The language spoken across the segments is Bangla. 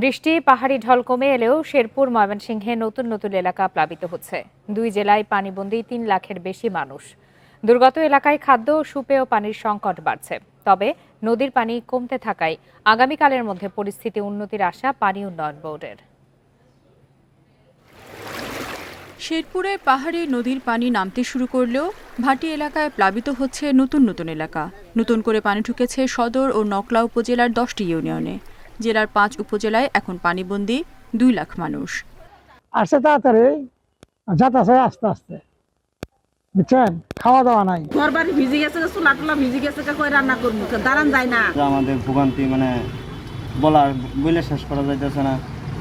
বৃষ্টি পাহাড়ি ঢল কমে এলেও শেরপুর ময়মনসিংহে নতুন নতুন এলাকা প্লাবিত হচ্ছে। দুই জেলায় পানিবন্দী ৩ লাখের বেশি মানুষ। দুর্গত এলাকায় খাদ্য ও সুপেয় পানির সংকট বাড়ছে। তবে নদীর পানি কমতে থাকায় আগামীকালের মধ্যে পরিস্থিতি উন্নতির আশা পানি উন্নয়ন বোর্ডের। শেরপুরে পাহাড়ি নদীর পানি নামতে শুরু করলেও ভাটি এলাকায় প্লাবিত হচ্ছে নতুন নতুন এলাকা। নতুন করে পানি ঢুকেছে সদর ও নকলা উপজেলার 10টি ইউনিয়নে। জেলার 5 উপজেলায় এখন পানিবন্দী 2 লাখ মানুষ। আসছে তাড়াতাড়ি, যাতাছে আস্তে আস্তে, বুঝছেন? খাওয়া দাওয়া নাই, ঘর বাড়ি ভিজে গেছে, চুলা টুলা ভিজে গেছে, কই রান্না করবো, দাঁড়ান যায় না। আমাদের ভোগান্তি বলে শেষ করা যাইতেছে না।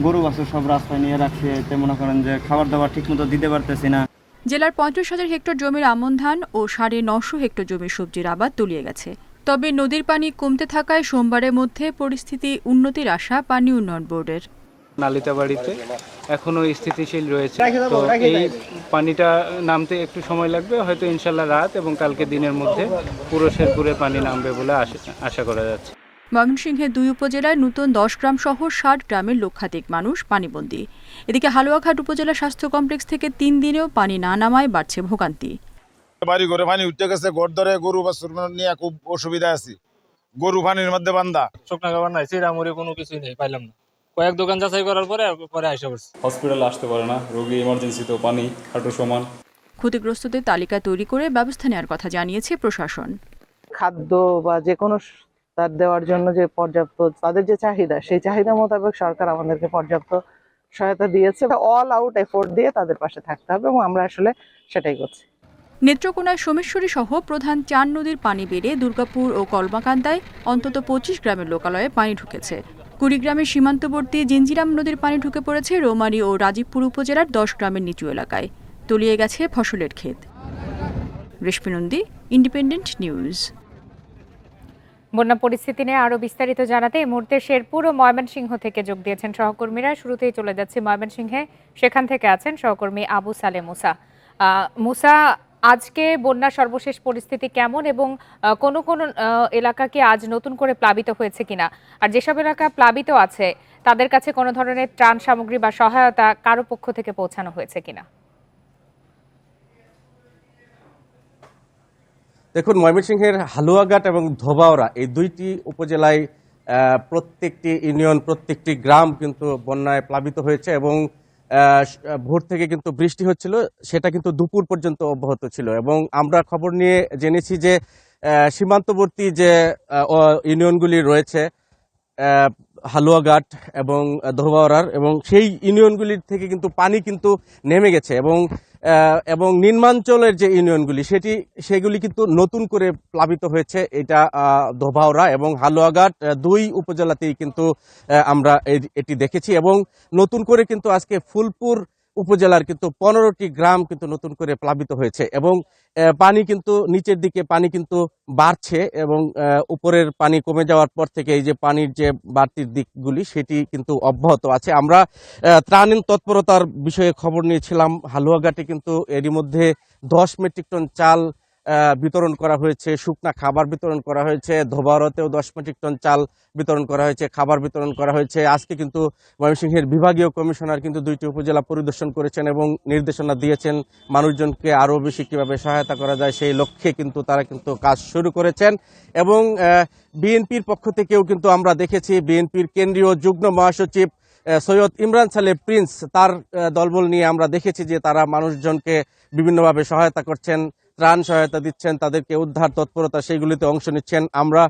গরু বাছুর সব রাস্তায় নিয়ে রাখছে, এতে মনে করেন যে খাবার দাবার ঠিক মতো দিতে পারতেছি না। জেলার 35,000 হেক্টর জমির আমন ধান ও 950 হেক্টর জমির সবজির আবাদ তলিয়ে গেছে। তবে নদীর পানি কমতে থাকায় সোমবারের মধ্যে পরিস্থিতি উন্নতির আশা পানি উন্নয়ন বোর্ডের। নালিতাবাড়িতে এখনো স্থিতিশীল রয়েছে, তো এই পানিটা নামতে একটু সময় লাগবে, হয়তো ইনশাল্লাহ রাত এবং কালকে দিনের মধ্যে পুরো শেরপুরে পানি নামবে বলে আশা করা যাচ্ছে। ময়মনসিংহের 2 উপজেলায় নতুন 10 গ্রাম সহ 60 গ্রামের লক্ষাধিক মানুষ পানিবন্দী। এদিকে হালুয়াঘাট উপজেলা স্বাস্থ্য কমপ্লেক্স থেকে 3 দিনেও পানি না নামায় বাড়ছে ভোগান্তি। বাড়ি ঘরে পানি উঠতে গেছে, ঘর ধরে গরু বাছুর নিয়ে খুব অসুবিধা আছে। গরু পানির মধ্যে বান্ধা, শুকনা খাবার নাই, চিরামুড়ি কোনো কিছুই নেই, পাইলাম না। কয়েক দোকান যাচাই করার পরে আইসা পড়ছে। হসপিটালে আসতে পারে না, রোগী ইমার্জেন্সিতেও পানি হাঁটু সমান। ক্ষতিগ্রস্তদের তালিকা তৈরি করে ব্যবস্থা নেওয়ার কথা জানিয়েছে প্রশাসন। খাদ্য বা যে কোনো তার দেওয়ার জন্য যে পর্যাপ্ত তাদের যে চাহিদা, সেই চাহিদা মোতাবেক সরকার আমাদেরকে পর্যাপ্ত সহায়তা দিয়েছে। অল আউট এফোর্ট দিয়ে তাদের পাশে থাকতে হবে এবং আমরা আসলে সেটাই করছি। নেত্রকোনায় সোমেশ্বরী সহ প্রধান 4 নদীর পানি বেড়ে দুর্গাপুর ও কলমাকান্দায় অন্তত 25 গ্রামের লোকালয়ে পানি ঢুকেছে। কুড়িগ্রামের সীমান্তবর্তী জিঞ্জিরাম নদীর পানি ঢুকে পড়েছে রৌমারী ও রাজীবপুর উপজেলার 10 গ্রামের নিচু এলাকায়। তলিয়ে গেছে ফসলের ক্ষেত। রেশমি নন্দী, ইন্ডিপেন্ডেন্ট নিউজ। বন্যা পরিস্থিতি নিয়ে আরো বিস্তারিত জানাতে এই মুহূর্তে শেরপুর ও ময়মনসিংহ থেকে যোগ দিয়েছেন সহকর্মীরা। শুরুতেই চলে যাচ্ছে ময়মনসিংহে, সেখান থেকে আছেন সহকর্মী আবু সালে মুসা। মুসা, আজকে বন্যার সর্বশেষ পরিস্থিতি কেমন এবং কোন কোন এলাকা কি আজ নতুন করে প্লাবিত হয়েছে কিনা, আর যেসব এলাকা প্লাবিত আছে তাদের কাছে কোনো ধরনের ত্রাণ সামগ্রী বা সহায়তা কারো পক্ষ থেকে পৌঁছানো হয়েছে কিনা? দেখুন, ময়মনসিংহের হালুয়াঘাট এবং ধোবাউড়া এই 2টি উপজেলায় প্রত্যেকটি ইউনিয়ন, প্রত্যেকটি গ্রাম কিন্তু বন্যায় প্লাবিত হয়েছে এবং ভোর থেকে কিন্তু বৃষ্টি হচ্ছিল, সেটা কিন্তু দুপুর পর্যন্ত অব্যাহত ছিল। এবং আমরা খবর নিয়ে জেনেছি যে সীমান্তবর্তী যে ইউনিয়নগুলি রয়েছে হালুয়াঘাট এবং ধোবাউড়ার, এবং সেই ইউনিয়নগুলির থেকে কিন্তু পানি কিন্তু নেমে গেছে এবং নিম্নাঞ্চলের যে ইউনিয়নগুলি সেগুলি কিন্তু নতুন করে প্লাবিত হয়েছে। এটা ধোবাউড়া এবং হালুয়াঘাট 2 উপজেলাতেই কিন্তু আমরা এটি দেখেছি। এবং নতুন করে কিন্তু আজকে ফুলপুর উপজেলার কিন্তু 15টি গ্রাম কিন্তু নতুন করে প্লাবিত হয়েছে এবং পানি কিন্তু নিচের দিকে পানি কিন্তু বাড়ছে এবং উপরের পানি কমে যাওয়ার পর থেকে এই যে পানির যে বাড়তির দিকগুলি সেটি কিন্তু অব্যাহত আছে। আমরা ত্রাণ তৎপরতার বিষয়ে খবর নিয়েছিলাম। হালুয়াঘাটে কিন্তু এরই মধ্যে 10 মেট্রিক টন চাল বিতরণ করা হয়েছে, শুকনা খাবার বিতরণ করা হয়েছে। ধোবাউড়াতেও 10 মেট্রিক টন চাল বিতরণ করা হয়েছে, খাবার বিতরণ করা হয়েছে। আজকে কিন্তু ময়মনসিংহের বিভাগীয় কমিশনার কিন্তু 2টি উপজেলা পরিদর্শন করেছেন এবং নির্দেশনা দিয়েছেন মানুষজনকে আরও বেশি কীভাবে সহায়তা করা যায় সেই লক্ষ্যে কিন্তু তারা কিন্তু কাজ শুরু করেছেন। এবং বিএনপির পক্ষ থেকেও কিন্তু আমরা দেখেছি, বিএনপির কেন্দ্রীয় যুগ্ম মহাসচিব সৈয়দ ইমরান সালে প্রিন্স, তার দলবল নিয়ে আমরা দেখেছি যে তারা মানুষজনকে বিভিন্নভাবে সহায়তা করছেন, ত্রাণ সহায়তা দিচ্ছেন, তাদেরকে উদ্ধার তৎপরতা সেইগুলিতে অংশ নিচ্ছেন। আমরা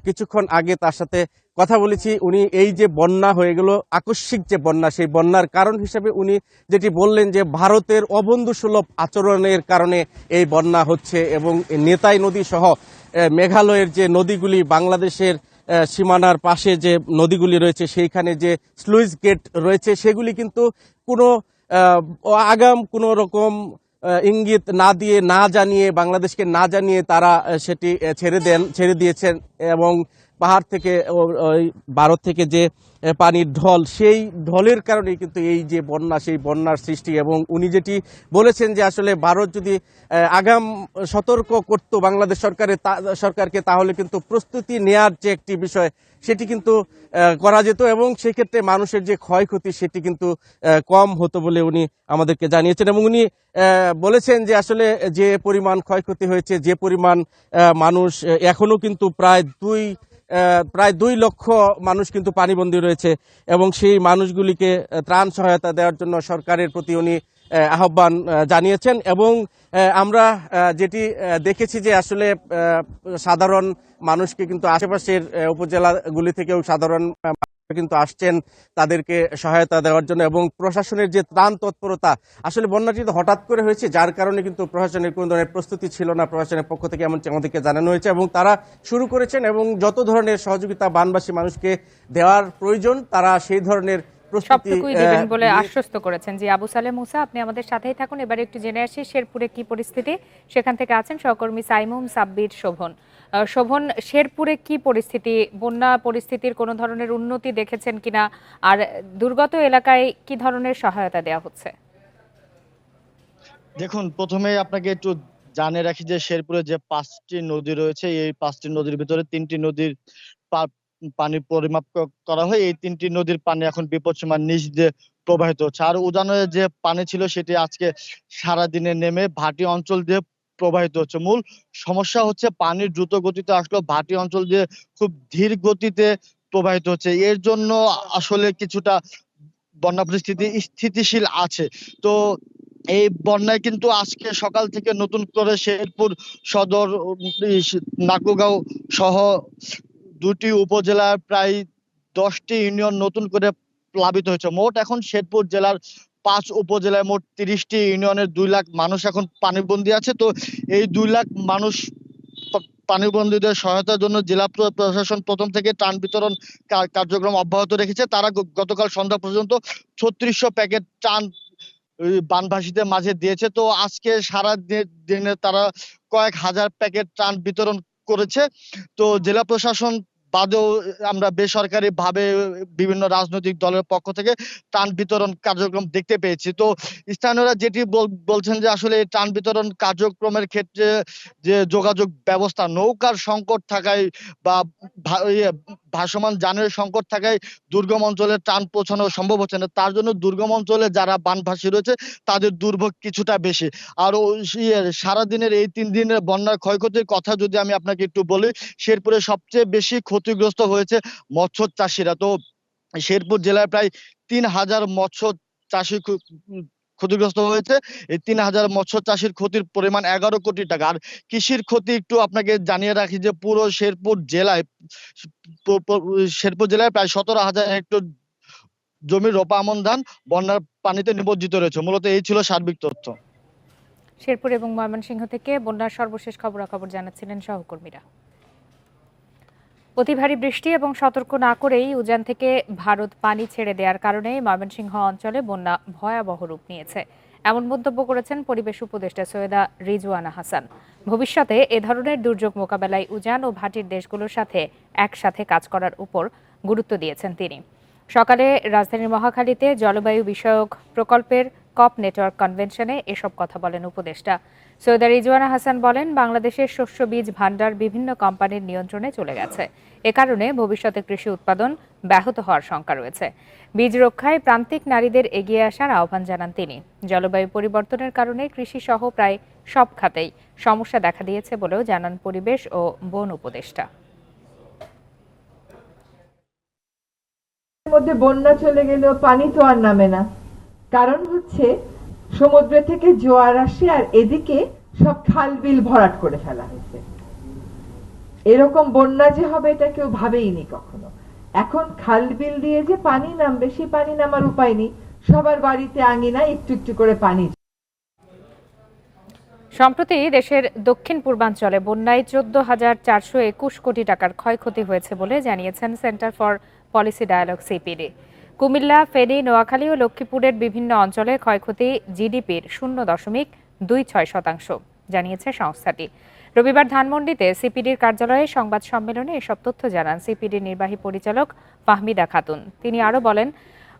কিছুক্ষণ আগে তার সাথে কথা বলেছি। উনি এই যে বন্যা হয়ে গেল, আকস্মিক যে বন্যা, সেই বন্যার কারণ হিসেবে উনি যেটি বললেন যে ভারতের অবন্ধুসুলভ আচরণের কারণে এই বন্যা হচ্ছে এবং নেতাই নদী সহ মেঘালয়ের যে নদীগুলি, বাংলাদেশের সীমানার পাশে যে নদীগুলি রয়েছে সেইখানে যে স্লুইস গেট রয়েছে সেগুলি কিন্তু কোনো আগাম কোনো রকম ইঙ্গিত না দিয়ে, না জানিয়ে, বাংলাদেশকে না জানিয়ে তারা সেটি ছেড়ে দিয়েছেন এবং পাহাড় থেকে ওই ভারত থেকে যে পানির ঢল, সেই ঢলের কারণে কিন্তু এই যে বন্যা, সেই বন্যার সৃষ্টি। এবং উনি যেটি বলেছেন যে আসলে ভারত যদি আগাম সতর্ক করত বাংলাদেশ সরকারকে, তাহলে কিন্তু প্রস্তুতি নেয়ার যে একটি বিষয় সেটি কিন্তু করা যেত এবং সেক্ষেত্রে মানুষের যে ক্ষয়ক্ষতি সেটি কিন্তু কম হতো বলে উনি আমাদেরকে জানিয়েছেন। এবং উনি বলেছেন যে আসলে যে পরিমাণ ক্ষয়ক্ষতি হয়েছে, যে পরিমাণ মানুষ এখনো কিন্তু প্রায় 2 লক্ষ মানুষ কিন্তু পানিবন্দী রয়েছে এবং সেই মানুষগুলিকে ত্রাণ সহায়তা দেওয়ার জন্য সরকারের প্রতি উনি আহ্বান জানিয়েছেন। এবং আমরা যেটি দেখেছি যে আসলে সাধারণ মানুষকে কিন্তু আশেপাশের উপজেলাগুলি থেকেও সাধারণ কিন্তু আসছেন তাদেরকে সহায়তা দেওয়ার জন্য। এবং প্রশাসনের যে ত্রাণ তৎপরতা, আসলে বন্যাটি তো হঠাৎ করে হয়েছে, যার কারণে কিন্তু প্রশাসনের কোনো ধরনের প্রস্তুতি ছিল না প্রশাসনের পক্ষ থেকে, এমন আমাদেরকে জানানো হয়েছে। এবং তারা শুরু করেছেন এবং যত ধরনের সহযোগিতা বানবাসী মানুষকে দেওয়ার প্রয়োজন তারা সেই ধরনের সবটুকুই দেবেন বলে আশ্বস্ত করেছেন। জি, আবু সালেহ মুসা, আপনি আমাদের সাথেই থাকুন। এবারে একটু জেনে আসি শেরপুরে কি পরিস্থিতি। সেখান থেকে আছেন সহকর্মী সাইমুম, সাব্বির, শোভন। শোভন, শেরপুরে কি পরিস্থিতি? বন্যা পরিস্থিতির কোনো ধরনের উন্নতি দেখেছেন কিনা, আর দুর্গত এলাকায় কি ধরনের সহায়তা দেওয়া হচ্ছে? দেখুন, প্রথমে আপনাকে একটু জানিয়ে রাখি যে শেরপুরে যে 5টি নদী রয়েছে, এই 5টি নদীর ভিতরে 3টি নদীর পানি পরিমাপ করা হয়। এই 3টি নদীর পানি এখন বিপদসীমার নিচ দিয়ে প্রবাহিত হচ্ছে। আর উজানের যে পানি ছিল সেটি আজকে সারাদিনে নেমে ভাটি অঞ্চল দিয়ে প্রবাহিত হচ্ছে। মূল সমস্যা হচ্ছে পানির দ্রুত গতিতে আসলেও ভাটি অঞ্চল দিয়ে খুব ধীর গতিতে প্রবাহিত হচ্ছে। এর জন্য আসলে কিছুটা বন্যা পরিস্থিতি স্থিতিশীল আছে। তো এই বন্যায় কিন্তু আজকে সকাল থেকে নতুন করে শেরপুর সদর, নাকুগাঁও সহ 2টি উপজেলার প্রায় 10টি ইউনিয়ন নতুন করে প্লাবিত হয়েছে। মোট এখন শেরপুর জেলার 5 উপজেলায় মোট 30টি ইউনিয়নের 2 লাখ মানুষ এখন পানিবন্দী আছে। তো এই 2 লাখ মানুষ পানিবন্দীদের সহায়তার জন্য জেলা প্রশাসন প্রথম থেকে ত্রাণ বিতরণ কার্যক্রম অব্যাহত রেখেছে। তারা গতকাল সন্ধ্যা পর্যন্ত 3600 প্যাকেট ত্রাণ বানভাসীদের মাঝে দিয়েছে। তো আজকে সারা দিনে তারা কয়েক হাজার প্যাকেট ত্রাণ বিতরণ করেছে। তো জেলা প্রশাসন বাদেও আমরা বেসরকারি ভাবে বিভিন্ন রাজনৈতিক দলের পক্ষ থেকে ত্রাণ বিতরণ কার্যক্রম দেখতে পেয়েছি। তো স্থানীয়রা যেটি বলছেন যে আসলে এই ত্রাণ বিতরণ কার্যক্রমের ক্ষেত্রে যে যোগাযোগ ব্যবস্থা, নৌকার সংকট থাকায় বা ভাসমান যানের সংকট থাকায় দুর্গম অঞ্চলে ত্রাণ পৌঁছানো সম্ভব হচ্ছে না। তার জন্য দুর্গম অঞ্চলে যারা বানভাসী রয়েছে তাদের দুর্ভোগ কিছুটা বেশি। আর সারাদিনের এই 3 দিনের বন্যার ক্ষয়ক্ষতির কথা যদি আমি আপনাকে একটু বলি, শেরপুরে সবচেয়ে বেশি ক্ষতিগ্রস্ত হয়েছে মৎস্য চাষিরা। তো শেরপুর জেলায় প্রায় 3000 মৎস্য চাষি ক্ষতিগ্রস্ত হয়েছে। এই 3000 মৎস্য চাষির ক্ষতির পরিমাণ 11 কোটি টাকা। আর কৃষির ক্ষতি একটু আপনাকে জানিয়ে রাখি যে পুরো শেরপুর জেলায় প্রায় 17,000 হেক্টর জমির রোপা আমন ধান বন্যার পানিতে নিমজ্জিত রয়েছে। মূলত এই ছিল সার্বিক তথ্য। শেরপুর এবং ময়মনসিংহ থেকে বন্যার সর্বশেষ খবরাখবর জানাচ্ছিলেন সহকর্মীরা। অতি ভারী বৃষ্টি এবং সতর্ক না করেই উজান থেকে ভারত পানি ছেড়ে দেওয়ার কারণে ময়মনসিংহ অঞ্চলে বন্যা ভয়াবহ রূপ নিয়েছে, এমন মন্তব্য করেছেন পরিবেশ উপদেষ্টা সৈয়দা রিজওয়ানা হাসান। ভবিষ্যতে এ ধরনের দুর্যোগ মোকাবেলায় উজান ও ভাটির দেশগুলোর সাথে একসাথে কাজ করার উপর গুরুত্ব দিয়েছেন তিনি। সকালে রাজধানীর মহাখালীতে জলবায়ু বিষয়ক প্রকল্পের কপ নেটওয়ার্ক কনভেনশনে এসব কথা বলেন উপদেষ্টা। সৈয়দা রিজওয়ানা হাসান বলেন, বাংলাদেশের শস্য বীজ ভান্ডার বিভিন্ন কোম্পানির নিয়ন্ত্রণে চলে গেছে। এ কারণে ভবিষ্যতে কৃষি উৎপাদন ব্যাহত হওয়ার শঙ্কা রয়েছে। বীজ রক্ষায় প্রান্তিক নারীদের এগিয়ে আসার আহ্বান জানান তিনি। জলবায়ু পরিবর্তনের কারণে কৃষি সহ প্রায় সব খাতেই সমস্যা দেখা দিয়েছে বলেও জানান পরিবেশ ও বন উপদেষ্টা। মধ্যে বন্যা চলে গেলেও পানি তো আর নামে না, কারণ হচ্ছে সমুদ্র থেকে জোয়ার আসে আর এদিকে সব খাল বিল ভরাট করে ফেলা হয়েছে। এরকম বন্যা যে হবে এটা কেউ ভাবেইনি কখনো। এখন খাল বিল দিয়ে যে পানি নামবে, সেই পানি নামার উপায় নেই। সবার বাড়িতে আঙিনায় একটু একটু করে পানি। সম্প্রতি দেশের দক্ষিণ পূর্বাঞ্চলে বন্যায় 14,421 কোটি টাকার ক্ষয়ক্ষতি হয়েছে বলে জানিয়েছেন centre for policy dialogue CPD. Cumilla, Feni, Noakhali ও লক্ষ্মীপুরের বিভিন্ন অঞ্চলে ক্ষয়ক্ষতি জিডিপির 0.26%। জানিয়েছে সংস্থাটি। রবিবার ধানমন্ডিতে সিপিডির কার্যালয়ে সংবাদ সম্মেলনে এসব তথ্য জানান সিপিডির নির্বাহী পরিচালক ফাহমিদা খাতুন। তিনি আরও বলেন,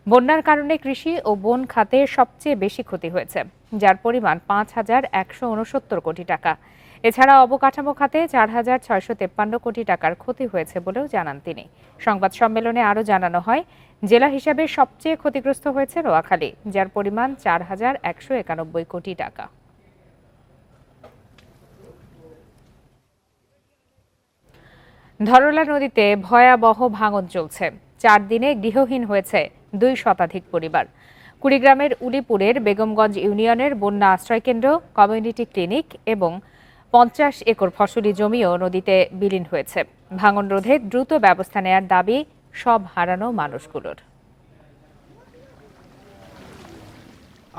বন্যার কারণে কৃষি ও বন খাতে সবচেয়ে বেশি ক্ষতি হয়েছে, যার পরিমাণ ৫,১৬৯ কোটি টাকা। এছাড়া অবকাঠামো খাতে ৪,৬৫৩ কোটি টাকার ক্ষতি হয়েছে বলেও জানান তিনি। সংবাদ সম্মেলনে আরও জানানো হয়, জেলা হিসাবে সবচেয়ে ক্ষতিগ্রস্ত হয়েছে নোয়াখালী, যার পরিমাণ ৪,১৯১ কোটি টাকা। ধরলা নদীতে ভয়াবহ ভাঙন চলছে। 4 দিনে গৃহহীন হয়েছে 2 শতাধিক পরিবার। কুড়িগ্রামের উলিপুরের বেগমগঞ্জ ইউনিয়নের বন্যা আশ্রয়কেন্দ্র, কমিউনিটি ক্লিনিক এবং 50 একর ফসলি জমিও নদীতে বিলীন হয়েছে। ভাঙন রোধে দ্রুত ব্যবস্থা নেয়ার দাবি সব হারানো মানুষগুলোর।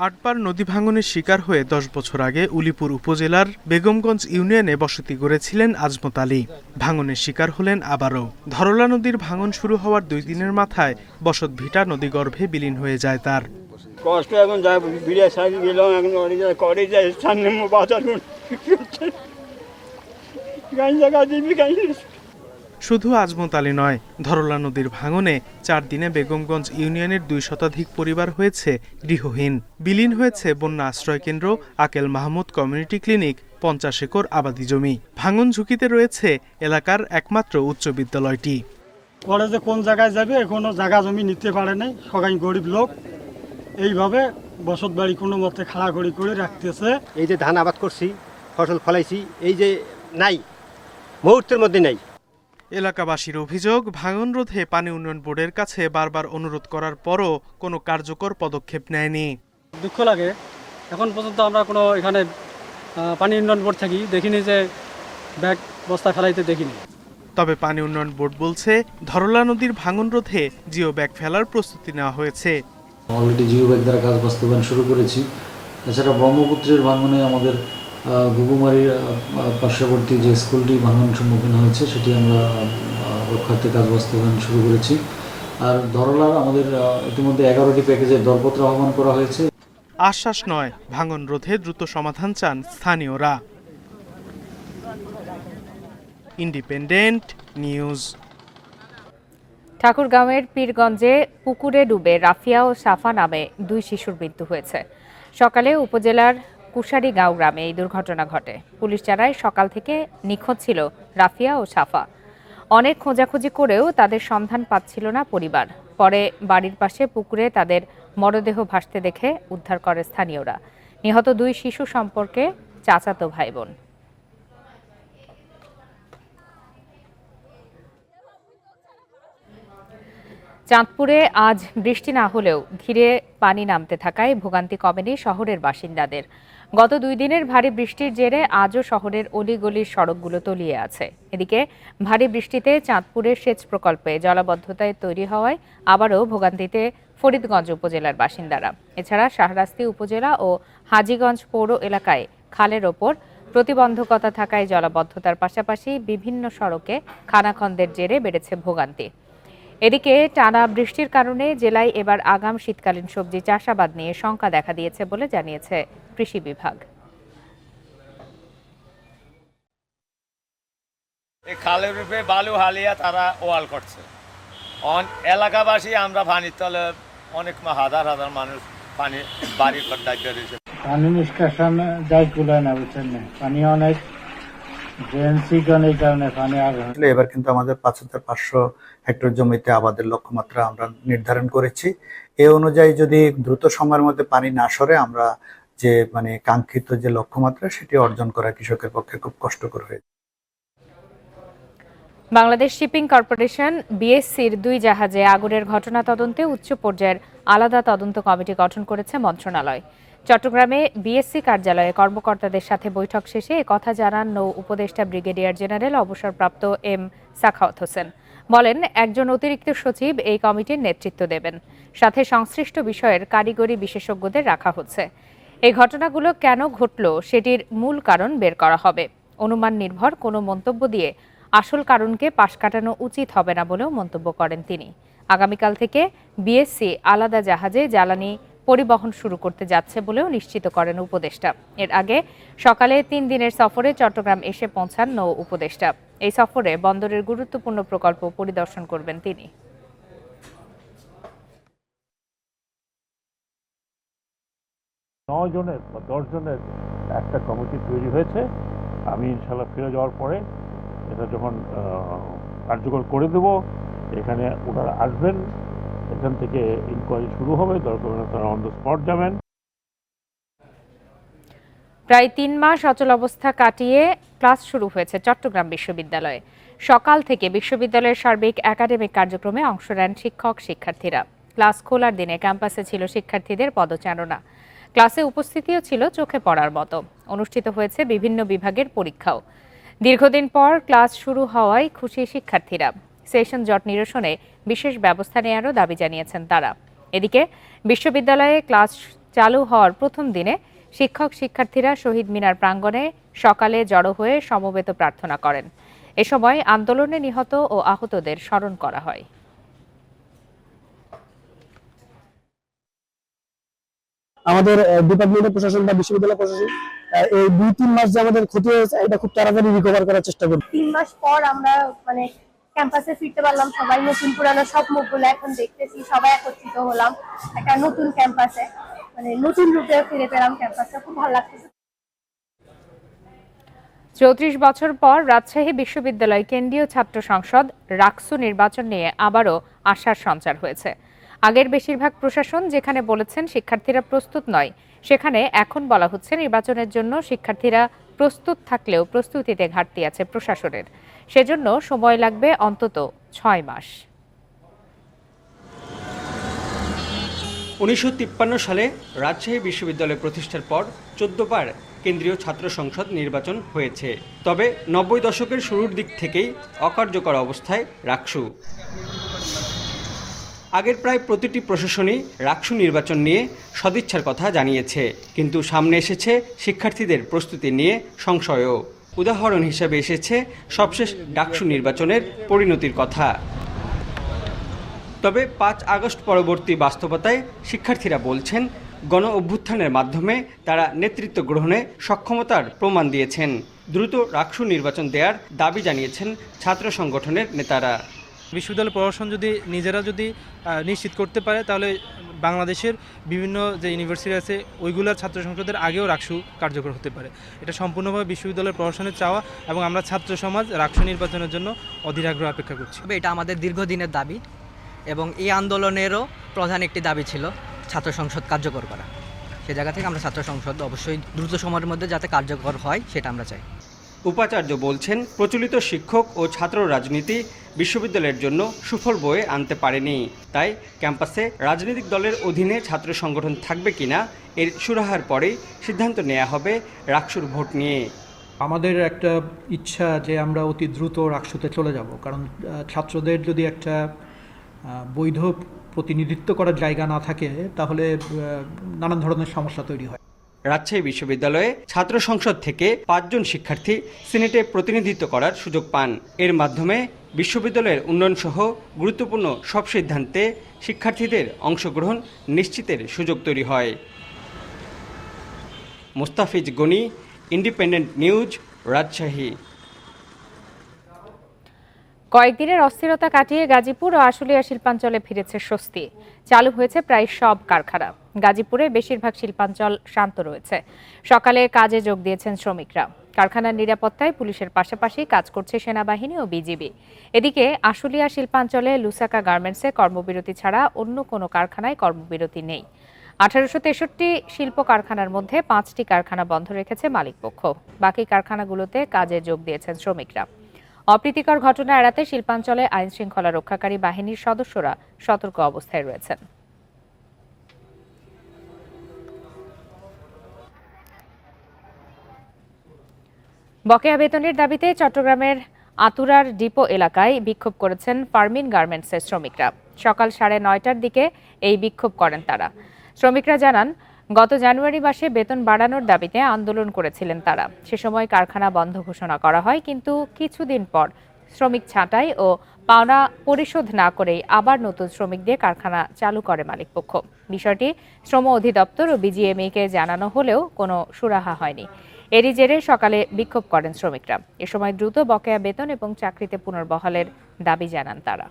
8 বার নদী ভাঙনের শিকার হয়ে 10 বছর আগে উলিপুর উপজেলার বেগমগঞ্জ ইউনিয়নে বসতি গড়েছিলেন আজমত আলী। ভাঙনের শিকার হলেন আবারও। ধরলা নদীর ভাঙন শুরু হওয়ার 2 দিনের মাথায় বসত ভিটা নদীগর্ভে বিলীন হয়ে যায় তার। কষ্ট এখন যায় ভিড়ে সাইড গেলাম, এখন করে যায় সামনে বাজার শুধু আজমত আলী নয়, ধরলা নদীর ভাঙনে 4 দিনে বেগমগঞ্জ ইউনিয়নের 2 শতাধিক পরিবার হয়েছে গৃহহীন। বিলীন হয়েছে বন্যা আশ্রয়কেন্দ্র, আকেল মাহমুদ কমিউনিটি ক্লিনিক, 50 একর আবাদি জমি। ভাঙন ঝুঁকিতে রয়েছে এলাকার একমাত্র উচ্চ বিদ্যালয়টি। পরে যে কোন জায়গায় যাবে, কোনো জায়গা জমি নিতে পারে নাই, সবাই গরিব লোক, এইভাবে বসত বাড়ি কোনো মতে খাড়াখড়ি করে রাখতেছে। এই যে ধান আবাদ করছি, ফসল ফলাইছি, এই যে নাই, মুহূর্তের মধ্যে নাই। এলাকাবাসীর অভিযোগ, ভাঙন রোধে পানি উন্নয়ন বোর্ডের কাছে বারবার অনুরোধ করার পরও কোনো কার্যকর পদক্ষেপ নেয়নি। দুঃখ লাগে, এখন পর্যন্ত আমরা কোনো এখানে পানি উন্নয়ন বোর্ড থাকি দেখিনি, যে ব্যাগ বস্তা ফেলাইতে দেখিনি। তবে পানি উন্নয়ন বোর্ড বলছে, ধরলা নদীর ভাঙন রোধে জিও ব্যাগ ফেলার প্রস্তুতি নেওয়া হয়েছে। অলরেডি জিও ব্যাগ দ্বারা কাজ বাস্তবায়ন শুরু করেছি। এছাড়া ব্রহ্মপুত্রের ভাঙনে আমাদের ঘুঘুমারির পার্শ্ববর্তী যে স্কুলটি ভাঙন সম্মুখীন হয়েছে, সেটি আমরা রক্ষার্থে কাজ বাস্তবায়ন শুরু করেছি। আর ধরলার আমাদের ইতিমধ্যে 11টি প্যাকেজের দরপত্র আহ্বান করা হয়েছে। আশ্বাস নয়, ভাঙন রোধে দ্রুত সমাধান চান স্থানীয়রা। Independent news. ঠাকুরগাঁওয়ের পীরগঞ্জে পুকুরে ডুবে রাফিয়া ও সাফা নামে 2 শিশুর মৃত্যু হয়েছে। সকালে উপজেলার কুশারিগাঁও গ্রামে এই দুর্ঘটনা ঘটে। পুলিশ জানায়, সকাল থেকে নিখোঁজ ছিল রাফিয়া ও সাফা। অনেক খোঁজাখুঁজি করেও তাদের সন্ধান পাচ্ছিল না পরিবার। পরে বাড়ির পাশে পুকুরে তাদের মরদেহ ভাসতে দেখে উদ্ধার করে স্থানীয়রা। নিহত 2 শিশু সম্পর্কে চাচাতো ভাই বোন। চাঁদপুরে আজ বৃষ্টি না হলেও ধীরে পানি নামতে থাকায় ভোগান্তি কমেনি শহরের বাসিন্দাদের। গত 2 দিনের ভারী বৃষ্টির জেরে আজও শহরের অলিগলির সড়কগুলো তলিয়ে আছে। এদিকে ভারী বৃষ্টিতে চাঁদপুরের সেচ প্রকল্পে জলাবদ্ধতায় তৈরি হওয়ায় আবারও ভোগান্তিতে ফরিদগঞ্জ উপজেলার বাসিন্দারা। এছাড়া শাহরাস্তি উপজেলা ও হাজীগঞ্জ পৌর এলাকায় খালের ওপর প্রতিবন্ধকতা থাকায় জলাবদ্ধতার পাশাপাশি বিভিন্ন সড়কে খানাখন্দের জেরে বেড়েছে ভোগান্তি। এদিকে টানা বৃষ্টির কারণে জেলায় এবার আগাম শীতকালীন সবজি চাষাবাদ নিয়ে শঙ্কা দেখা দিয়েছে বলে জানিয়েছে কৃষি বিভাগ। এই খালের রূপে বালু হালিয়া তারা ওয়াল করছে। এলাকাবাসী আমরা পানির তলে অনেক হাজার হাজার মানুষ পানি বাড়ির পর দায়িত্ব দিয়েছে। পানি নিষ্কাশন যাই কুলায় না, বুঝছেন না, পানি অনেক এবার কিন্তু আমাদের 5,500 হেক্টর জমিতে আবাদের লক্ষ্যমাত্রা আমরা নির্ধারণ করেছি। এই অনুযায়ী যদি দ্রুত সময়ের মধ্যে পানি না সরে আমরা যে কাঙ্ক্ষিত যে লক্ষ্যমাত্রা সেটি অর্জন করা কৃষকের পক্ষে খুব কষ্টকর হয়ে যায়। বাংলাদেশ শিপিং কর্পোরেশন বিএসসির 2 জাহাজে আগুনের ঘটনা তদন্তে উচ্চ পর্যায়ের আলাদা তদন্ত কমিটি গঠন করেছে মন্ত্রণালয়। চট্টগ্রামে বিএসসি কার্যালয়ে কর্মকর্তাদের সাথে বৈঠক শেষে একথা জানান নৌ উপদেষ্টা ব্রিগেডিয়ার জেনারেল অবসরপ্রাপ্ত এম সাখাওয়াত হোসেন। বলেন, একজন অতিরিক্ত সচিব এই কমিটির নেতৃত্ব দেবেন। সাথে সংশ্লিষ্ট বিষয়ের কারিগরি বিশেষজ্ঞদের রাখা হচ্ছে। এই ঘটনাগুলো কেন ঘটল সেটির মূল কারণ বের করা হবে। অনুমান নির্ভর কোনো মন্তব্য দিয়ে আসল কারণকে পাশ কাটানো উচিত হবে না বলেও মন্তব্য করেন তিনি। আগামীকাল থেকে বিএসসি আলাদা জাহাজে জ্বালানি পরিবহন শুরু করতে যাচ্ছে বলেও নিশ্চিত করেন উপদেষ্টা। এর আগে সকালে 3 দিনের সফরে চট্টগ্রাম এসে পৌঁছান নৌ উপদেষ্টা। এই সফরে বন্দরের গুরুত্বপূর্ণ প্রকল্প পরিদর্শন করবেন তিনি। 9 জনের বা 10 জনের একটা কমিটি তৈরি হয়েছে। আমি ইনশাল্লাহ ফিরে যাওয়ার পরে এটা যখন কার্যকর করে দেব, এখানে ওনারা আসবেন, এখান থেকে ইনকোয়ারি শুরু হবে, দরকার হলে তারা অন দ্য স্পট যাবেন। প্রায় 3 মাস অচল অবস্থা কাটিয়ে ক্লাস শুরু হয়েছে চট্টগ্রাম বিশ্ববিদ্যালয়ে। সকাল থেকে বিশ্ববিদ্যালয়ের সার্বিক একাডেমিক কার্যক্রমে অংশ নেন শিক্ষক শিক্ষার্থীরা। ক্লাস খোলার দিনে ক্যাম্পাসে ছিল শিক্ষার্থীদের পদচারণা। ক্লাসে উপস্থিতিও ছিল চোখে পড়ার মতো। অনুষ্ঠিত হয়েছে বিভিন্ন বিভাগের পরীক্ষাও। দীর্ঘদিন পর ক্লাস শুরু হওয়ায় খুশি শিক্ষার্থীরা। সেশন জট নিরসনে বিশেষ ব্যবস্থা নেওয়ারও দাবি জানিয়েছেন তারা। এদিকে বিশ্ববিদ্যালয়ে ক্লাস চালু হওয়ার প্রথম দিনে শিক্ষক শিক্ষার্থীরা শহীদ মিনার প্রাঙ্গণে সকালে জড়ো হয়ে সমবেত প্রার্থনা করেন। এ সময় আন্দোলনে নিহত ও আহতদের স্মরণ করা হয়। আমাদের ডিপার্টমেন্টের প্রশাসন বা বিশ্ববিদ্যালয় প্রশাসন এই 2-3 মাস যে আমাদের ক্ষতি হয়েছে এটা খুব তাড়াতাড়ি রিকভার করার চেষ্টা করব। 3 মাস পর আমরা ক্যাম্পাসে ফিরতে পারলাম। সবাই নতুন পুরানো সব মুখগুলো এখন দেখতেছি, সবাই একত্রিত হলাম একটা নতুন ক্যাম্পাসে, নতুন রূপে ফিরে পেলাম ক্যাম্পাসে। খুব ভালো লাগতেছে। 34 বছর পর রাজশাহী বিশ্ববিদ্যালয় কেন্দ্রীয় ছাত্র সংসদ রাকসু নির্বাচন নিয়ে আবারও আশার সঞ্চার হয়েছে। আগের বেশিরভাগ প্রশাসন যেখানে বলেছেন শিক্ষার্থীরা প্রস্তুত নয়, সেখানে এখন বলা হচ্ছে নির্বাচনের জন্য শিক্ষার্থীরা প্রস্তুত থাকলেও প্রস্তুতিতে ঘাটতি আছে প্রশাসনের। সেজন্য সময় লাগবে অন্তত 6 মাস। 1953 সালে রাজশাহী বিশ্ববিদ্যালয় প্রতিষ্ঠার পর 14 বার কেন্দ্রীয় ছাত্র সংসদ নির্বাচন হয়েছে। তবে 90 দশকের শুরুর দিক থেকেই অকার্যকর অবস্থায় রাকসু। আগের প্রায় প্রতিটি প্রশাসনই রাকসু নির্বাচন নিয়ে সদিচ্ছার কথা জানিয়েছে, কিন্তু সামনে এসেছে শিক্ষার্থীদের প্রস্তুতি নিয়ে সংশয়ও। উদাহরণ হিসেবে এসেছে সবশেষ ডাকসু নির্বাচনের পরিণতির কথা। তবে 5 আগস্ট পরবর্তী বাস্তবতায় শিক্ষার্থীরা বলছেন গণ অভ্যুত্থানের মাধ্যমে তারা নেতৃত্ব গ্রহণে সক্ষমতার প্রমাণ দিয়েছেন। দ্রুত রাকসু নির্বাচন দেওয়ার দাবি জানিয়েছেন ছাত্র সংগঠনের নেতারা। বিশ্ববিদ্যালয় প্রশাসন নিজেরা যদি নিশ্চিত করতে পারে, তাহলে বাংলাদেশের বিভিন্ন যে ইউনিভার্সিটি আছে ওইগুলোর ছাত্র সংসদের আগেও রাকসু কার্যকর হতে পারে। এটা সম্পূর্ণভাবে বিশ্ববিদ্যালয় প্রশাসনের চাওয়া, এবং আমরা ছাত্র সমাজ রাকসু নির্বাচনের জন্য অধীর আগ্রহ অপেক্ষা করছি। এটা আমাদের দীর্ঘদিনের দাবি, এবং এই আন্দোলনেরও প্রধান একটি দাবি ছিল ছাত্র সংসদ কার্যকর করা। সে জায়গা থেকে আমরা ছাত্র সংসদ অবশ্যই দ্রুত সময়ের মধ্যে যাতে কার্যকর হয় সেটা আমরা চাই। উপাচার্য বলছেন প্রচলিত শিক্ষক ও ছাত্র রাজনীতি বিশ্ববিদ্যালয়ের জন্য সুফল বয়ে আনতে পারেনি। তাই ক্যাম্পাসে রাজনৈতিক দলের অধীনে ছাত্র সংগঠন থাকবে কিনা এর সুরাহার পরেই সিদ্ধান্ত নেওয়া হবে রাকসুর ভোট নিয়ে। আমাদের একটা ইচ্ছা যে আমরা অতি দ্রুত রাকসুতে চলে যাব, কারণ ছাত্রদের যদি একটা বৈধ প্রতিনিধিত্ব করার জায়গা না থাকে তাহলে নানান ধরনের সমস্যা তৈরি হয়। রাজশাহী বিশ্ববিদ্যালয়ে ছাত্র সংসদ থেকে 5 জন শিক্ষার্থী সিনেটে প্রতিনিধিত্ব করার সুযোগ পান। এর মাধ্যমে বিশ্ববিদ্যালয়ের উন্নয়ন সহ গুরুত্বপূর্ণ সব সিদ্ধান্তে শিক্ষার্থীদের অংশগ্রহণ নিশ্চিতের সুযোগ তৈরি হয়। Mostafiz Gani, Independent News, Rajshahi. কয়েকদিনের অস্থিরতা কাটিয়ে গাজীপুর ও আশুলিয়া শিল্পাঞ্চলে ফিরেছে স্বস্তি। চালু হয়েছে প্রায় সব কারখানা। গাজীপুরে বেশিরভাগ শিল্পাঞ্চল শান্ত রয়েছে। সকালে কাজে যোগ দিয়েছেন শ্রমিকরা। কারখানার নিরাপত্তায় পুলিশের পাশাপাশি কাজ করছে সেনাবাহিনী ও বিজিবি। এদিকে আশুলিয়া শিল্পাঞ্চলে লুসাকা গার্মেন্টসে কর্মবিরতি ছাড়া অন্য কোনো কারখানায় কর্মবিরতি নেই। 1863 শিল্প কারখানার মধ্যে 5টি কারখানা বন্ধ রেখেছে মালিকপক্ষ। বাকি কারখানাগুলোতে কাজে যোগ দিয়েছেন শ্রমিকরা। অপ্রীতিকর ঘটনা এড়াতে শিল্পাঞ্চলে আইন শৃঙ্খলা রক্ষাকারী বাহিনীর সদস্যরা সতর্ক অবস্থায় রয়েছেন। বকেয়া বেতনের দাবিতে চট্টগ্রামের আতুরার ডিপো এলাকায় বিক্ষোভ করেছেন ফার্মিন গার্মেন্টসের শ্রমিকরা। সকাল 9:30টার দিকে এই বিক্ষোভ করেন তারা। শ্রমিকরা জানান, গত জানুয়ারি মাসে বেতন বাড়ানোর দাবিতে আন্দোলন করেছিলেন তারা। সে সময় কারখানা বন্ধ ঘোষণা করা হয়, কিন্তু কিছুদিন পর শ্রমিক ছাঁটাই ও পাওনা পরিশোধ না করেই আবার নতুন শ্রমিক দিয়ে কারখানা চালু করে মালিকপক্ষ। বিষয়টি শ্রম অধিদপ্তর ও বিজিএমইকে জানানো হলেও কোনো সুরাহা হয়নি। এরই জেরে সকালে বিক্ষোভ করেন শ্রমিকরা। এ সময় দ্রুত বকেয়া বেতন এবং চাকরিতে পুনর্বহালের দাবি জানান তারা।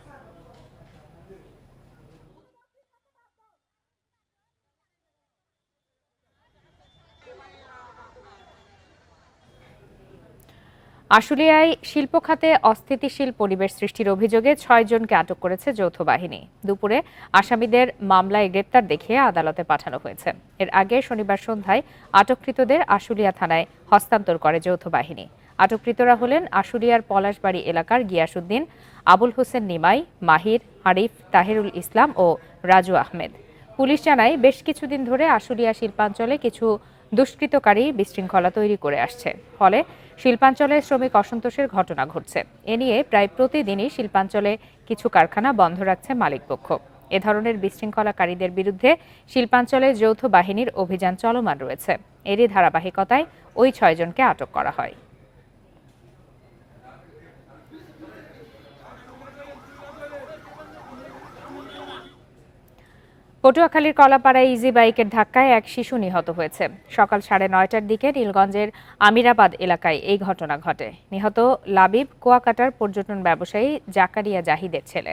আশুলিয়ায় শিল্প খাতে অস্থিতিশীল পরিবেশ সৃষ্টির অভিযোগে ৬ জনকে আটক করেছে যৌথ বাহিনী। দুপুরে আসামিদের মামলায় গ্রেপ্তার দেখিয়ে আদালতে পাঠানো হয়েছে। এর আগে শনিবার সন্ধ্যায় আটককৃতদের আশুলিয়া থানায় হস্তান্তর করে যৌথ বাহিনী। আটককৃতরা হলেন আশুলিয়ার পলাশবাড়ি এলাকার গিয়াসউদ্দিন, আবুল হোসেন নিমাই, মাহির, আরিফ, তাহিরুল ইসলাম ও রাজু আহমেদ। পুলিশ জানায় বেশ কিছুদিন ধরে আশুলিয়া শিল্পাঞ্চলে কিছু দুষ্কৃতকারী বিশৃঙ্খলা তৈরি করে আসছে। ফলে শিল্পাঞ্চলে শ্রমিক অসন্তোষের ঘটনা ঘটছে। এ নিয়ে প্রায় প্রতিদিনই শিল্পাঞ্চলে কিছু কারখানা বন্ধ রাখছে মালিকপক্ষ। এ ধরনের বিশৃঙ্খলাকারীদের বিরুদ্ধে শিল্পাঞ্চলে যৌথ বাহিনীর অভিযান চলমান রয়েছে। এরই ধারাবাহিকতায় ওই ৬ জনকে আটক করা হয়। পটুয়াখালীর কলাপাড়ায় ইজি বাইকের ধাক্কায় এক শিশু নিহত হয়েছে। সকাল 9:30টার দিকে নীলগঞ্জের আমিরাবাদ এলাকায় এই ঘটনা ঘটে। নিহত লাবিব কুয়াকাটার পর্যটন ব্যবসায়ী জাকারিয়া জাহিদের ছেলে।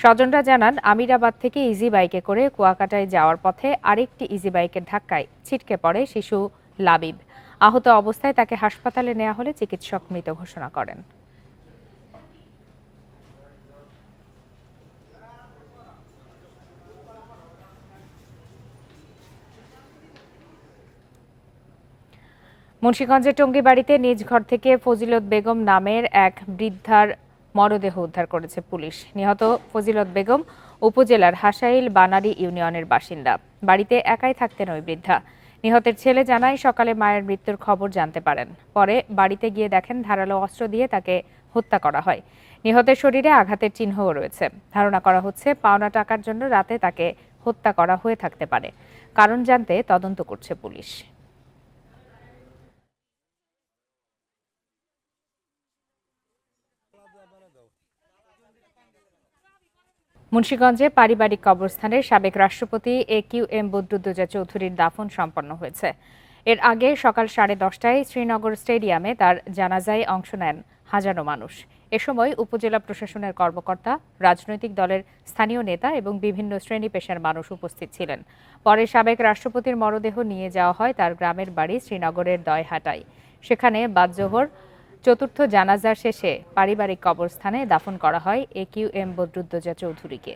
স্বজনরা জানান, আমিরাবাদ থেকে ইজি বাইকে করে কুয়াকাটায় যাওয়ার পথে আরেকটি ইজি বাইকের ধাক্কায় ছিটকে পড়ে শিশু লাবিব। আহত অবস্থায় তাকে হাসপাতালে নেওয়া হলে চিকিৎসক মৃত ঘোষণা করেন। মুন্সিগঞ্জের টঙ্গীবাড়িতে নিজ ঘর থেকে ফজিলত বেগম নামের এক বৃদ্ধার মরদেহ উদ্ধার করেছে পুলিশ। নিহত ফজিলত বেগম উপজেলার হাসাইল বানারী ইউনিয়নের বাসিন্দা। বাড়িতে একাই থাকতেন ওই বৃদ্ধা। নিহতের ছেলে জানায়, সকালে মায়ের মৃত্যুর খবর জানতে পারেন। পরে বাড়িতে গিয়ে দেখেন ধারালো অস্ত্র দিয়ে তাকে হত্যা করা হয়। নিহতের শরীরে আঘাতের চিহ্নও রয়েছে। ধারণা করা হচ্ছে পাওনা টাকার জন্য রাতে তাকে হত্যা করা হয়ে থাকতে পারে। কারণ জানতে তদন্ত করছে পুলিশ। মুন্সিগঞ্জে পারিবারিক কবরস্থানে সাবেক রাষ্ট্রপতি AQM বদরুদ্দোজা চৌধুরীর দাফন সম্পন্ন হয়েছে। এর আগে সকাল 10:30টায় শ্রীনগর স্টেডিয়ামে তার জানাজায় অংশ নেন হাজারো মানুষ। এ সময় উপজেলা প্রশাসনের কর্মকর্তা, রাজনৈতিক দলের স্থানীয় নেতা এবং বিভিন্ন শ্রেণী পেশার মানুষ উপস্থিত ছিলেন। পরে সাবেক রাষ্ট্রপতির মরদেহ নিয়ে যাওয়া হয় তার গ্রামের বাড়ি শ্রীনগরের দয়হাটায়। সেখানে বাদ-জোহর চতুর্থ জানাজা শেষে পারিবারিক কবরস্থানে দাফন করা হয় AQM বদরুদ্দোজা চৌধুরীকে।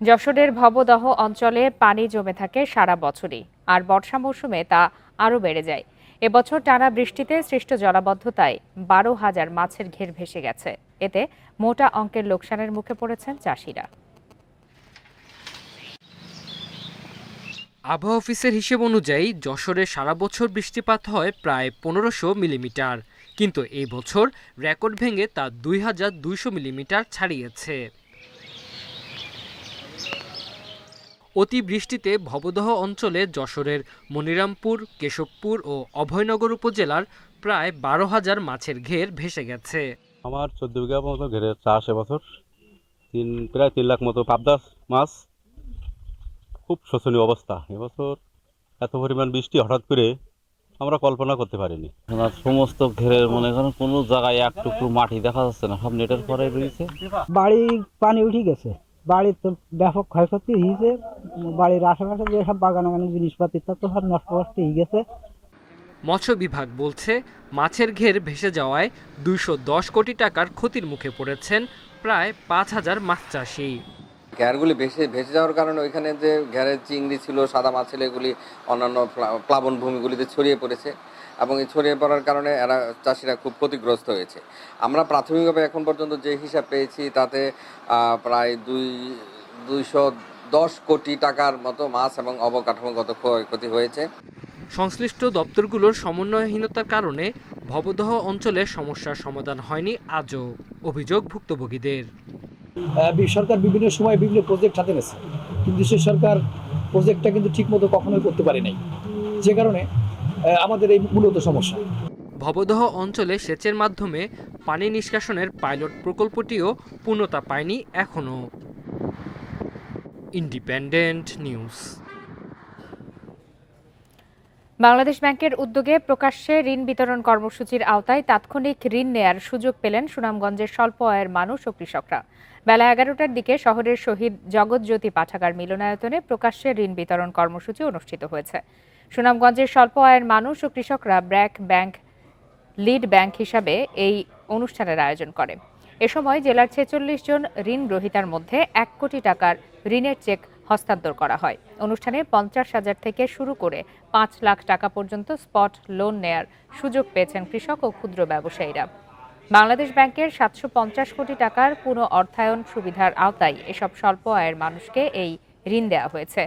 যশোরের ভবদহ অঞ্চলে পানি জমে থাকে সারা বছরই, আর বর্ষা মৌসুমে তা আরও বেড়ে যায়। এবছর টানা বৃষ্টিতে সৃষ্ট জলাবদ্ধতায় 12,000 মাছের ঘের ভেসে গেছে। এতে মোটা অঙ্কের লোকসানের মুখে পড়েছেন চাষিরা। আবহাওয়া অফিসের হিসেব অনুযায়ী যশোরে সারা বছর বৃষ্টিপাত হয় প্রায় 1500 মিলিমিটার, কিন্তু এই বছর রেকর্ড ভেঙে তা 2200 মিলিমিটার ছাড়িয়েছে। অতিবৃষ্টিতে ভবদহ অঞ্চলে যশোরের মনিরামপুর, কেশবপুর ও অভয়নগর উপজেলার প্রায় 12,000 মাছের ঘের ভেসে গেছে। আমার 14 বিঘা মতো ঘেরের চাষ এবছর, প্রায় 3 লাখ মতো পাবদা মাছ। খুব শোচনীয় অবস্থা। এবছর এত পরিমাণ বৃষ্টি হঠাৎ করে আমরা কল্পনা করতে পারিনি। সমস্ত ঘেরের মনে করেন কোনো জায়গায় একটুকু মাটি দেখা যাচ্ছে না, সব নেটের পরে রয়েছে। বাড়ির পানি উঠে গেছে, বাড়ির তো ব্যাপক ক্ষয়ক্ষতি হয়েছে। বাড়ির আশেপাশে যেসব বাগান জিনিসপাতি তা তো সব নষ্ট হয়ে গেছে। মৎস্য বিভাগ বলছে, মাছের ঘের ভেসে যাওয়ায় 210 কোটি টাকার ক্ষতির মুখে পড়েছেন প্রায় 5,000 মাছ চাষি। ঘেরগুলি ভেসে যাওয়ার কারণে ওইখানে যে ঘেরের চিংড়ি ছিল, সাদা মাছ ছিল, এগুলি অন্যান্য প্লাবন ভূমিগুলিতে ছড়িয়ে পড়েছে এবং এই ছড়িয়ে পড়ার কারণে এরা চাষিরা খুব ক্ষতিগ্রস্ত হয়েছে। আমরা প্রাথমিকভাবে এখন পর্যন্ত যে হিসাব পেয়েছি তাতে প্রায় 210 কোটি টাকার মতো মাছ এবং অবকাঠামোগত ক্ষয়ক্ষতি হয়েছে। সংশ্লিষ্ট দপ্তরগুলোর সমন্বয়হীনতার কারণে ভবদহ অঞ্চলে সমস্যার সমাধান হয়নি আজও, অভিযোগ ভুক্তভোগীদের। সরকার বিভিন্ন সময় বিভিন্ন প্রজেক্ট হাতে নিয়েছে, কিন্তু সে সরকার প্রজেক্টটা কিন্তু ঠিকমতো কখনোই করতে পারি নাই, যে কারণে আমাদের এই মূলত সমস্যা। ভবদহ অঞ্চলে সেচের মাধ্যমে পানি নিষ্কাশনের পাইলট প্রকল্পটিও পূর্ণতা পায়নি এখনও। Independent news. বাংলাদেশ ব্যাংকের উদ্যোগে প্রকাশ্যে ঋণ বিতরণ কর্মসূচির আওতায় তাৎক্ষণিক ঋণ নেয়ার সুযোগ পেলেন সুনামগঞ্জের স্বল্প আয়ের মানুষ ও কৃষকরা। বেলা ১১টার দিকে শহরের শহীদ জগৎজ্যোতি পাঠাগার মিলনায়তনে প্রকাশ্যে ঋণ বিতরণ কর্মসূচি অনুষ্ঠিত হয়েছে। সুনামগঞ্জের স্বল্প আয়ের মানুষ ও কৃষকরা ব্র্যাক ব্যাংক লিড ব্যাংক হিসাবে এই অনুষ্ঠানের আয়োজন করে। এ সময় জেলার ৪৬ জন ঋণ গ্রহীতার মধ্যে ১ কোটি টাকার ঋণের চেক হস্তান্তর করা হয়। অনুষ্ঠানে ৫০,০০০ থেকে শুরু করে ৫ লাখ টাকা পর্যন্ত স্পট লোন নেয়ার সুযোগ পেয়েছেন কৃষক ও ক্ষুদ্র ব্যবসায়ীরা। বাংলাদেশ ব্যাংকের ৭৫০ কোটি টাকার পুনঃ অর্থায়ন সুবিধার আওতায় এসব স্বল্প আয়ের মানুষকে এই ঋণ দেওয়া হয়েছে।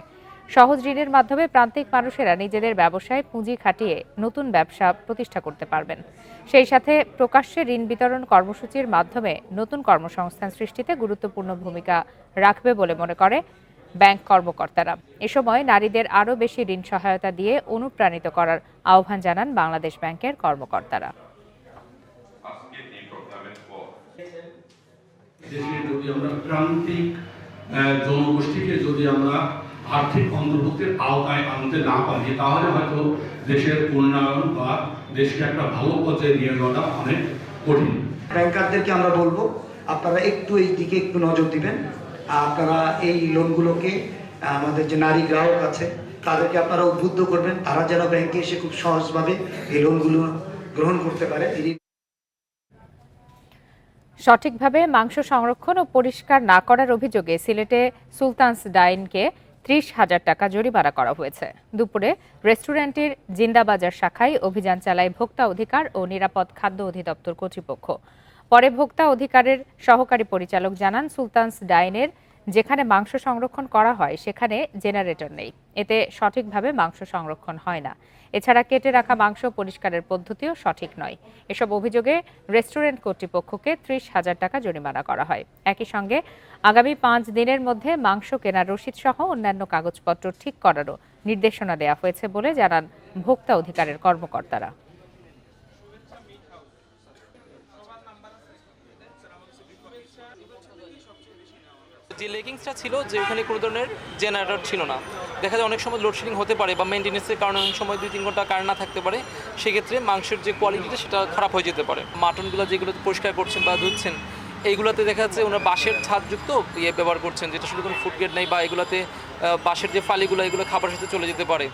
সহজ ঋণের মাধ্যমে প্রান্তিক মানুষেরা নিজেদের ব্যবসায় পুঁজি খাটিয়ে নতুন ব্যবসা প্রতিষ্ঠা করতে পারবেন। সেই সাথে প্রকাশ্যে ঋণ বিতরণ কর্মসূচির মাধ্যমে নতুন কর্মসংস্থান সৃষ্টিতে গুরুত্বপূর্ণ ভূমিকা রাখবে বলে মনে করে ব্যাংক কর্মকর্তারা। এ সময় নারীদের আরও বেশি ঋণ সহায়তা দিয়ে অনুপ্রাণিত করার আহ্বান জানান বাংলাদেশ ব্যাংকের কর্মকর্তারা। যদি আমরা প্রান্তিক জনগোষ্ঠীকে যদি আমরা আর্থিক অন্তর্ভুক্তির আওতায় আনতে না পারি, তাহলে হয়তো দেশের উন্নয়ন বা দেশকে একটা ভালো পর্যায়ে নিয়ে যাওয়াটা অনেক কঠিন। ব্যাংকারদেরকে আমরা বলবো, আপনারা একটু এই দিকে একটু নজর দিবেন। আপনারা এই লোনগুলোকে আমাদের যে নারী গ্রাহক আছে তাদেরকে আপনারা উদ্বুদ্ধ করবেন, তারা যেন ব্যাংকে এসে খুব সহজভাবে এই লোনগুলো গ্রহণ করতে পারে। সঠিকভাবে মাংস সংরক্ষণ ও পরিষ্কার না করার অভিযোগে সিলেটে সুলতানস ডাইনকে ৩০,০০০ টাকা জরিমানা করা হয়েছে। দুপুরে রেস্টুরেন্টের জিন্দাবাজার শাখায় অভিযান চালায় ভোক্তা অধিকার ও নিরাপদ খাদ্য অধিদপ্তর কর্তৃপক্ষ। পরে ভোক্তা অধিকারের সহকারী পরিচালক জানান, সুলতানস ডাইনের যেখানে মাংস সংরক্ষণ করা হয় সেখানে জেনারেটর নেই, এতে সঠিকভাবে মাংস সংরক্ষণ হয় না। এছাড়া কেটে রাখা মাংস পরিষ্কারের পদ্ধতিও সঠিক নয়। এসব অভিযোগে রেস্টুরেন্ট কর্তৃপক্ষকে ৩০,০০০ টাকা জরিমানা করা হয়। একই সঙ্গে আগামী ৫ দিনের মধ্যে মাংস কেনার রসিদ সহ অন্যান্য কাগজপত্র ঠিক করারও নির্দেশনা দেওয়া হয়েছে বলে জানান ভোক্তা অধিকারের কর্মকর্তারা। যে লেগিংসটা ছিল যে ওখানে কোনো ধরনের জেনারেটর ছিল না, দেখা যায় অনেক সময় লোডশেডিং হতে পারে বা মেনটেন্যান্সের কারণে অনেক সময় ২-৩ ঘন্টা কারেন্ট না থাকতে পারে, সেক্ষেত্রে মাংসের যে কোয়ালিটিটা সেটা খারাপ হয়ে যেতে পারে। মাটনগুলো যেগুলো পরিষ্কার করছেন বা ধুচ্ছেন, এইগুলোতে দেখা যাচ্ছে ওনার বাঁশের ছাদযুক্ত ব্যবহার করছেন, যেটা শুধু কোনো ফুড গ্রেড নেই, বা এগুলোতে বাঁশের যে ফালিগুলো এগুলো খাবারের সাথে চলে যেতে পারে।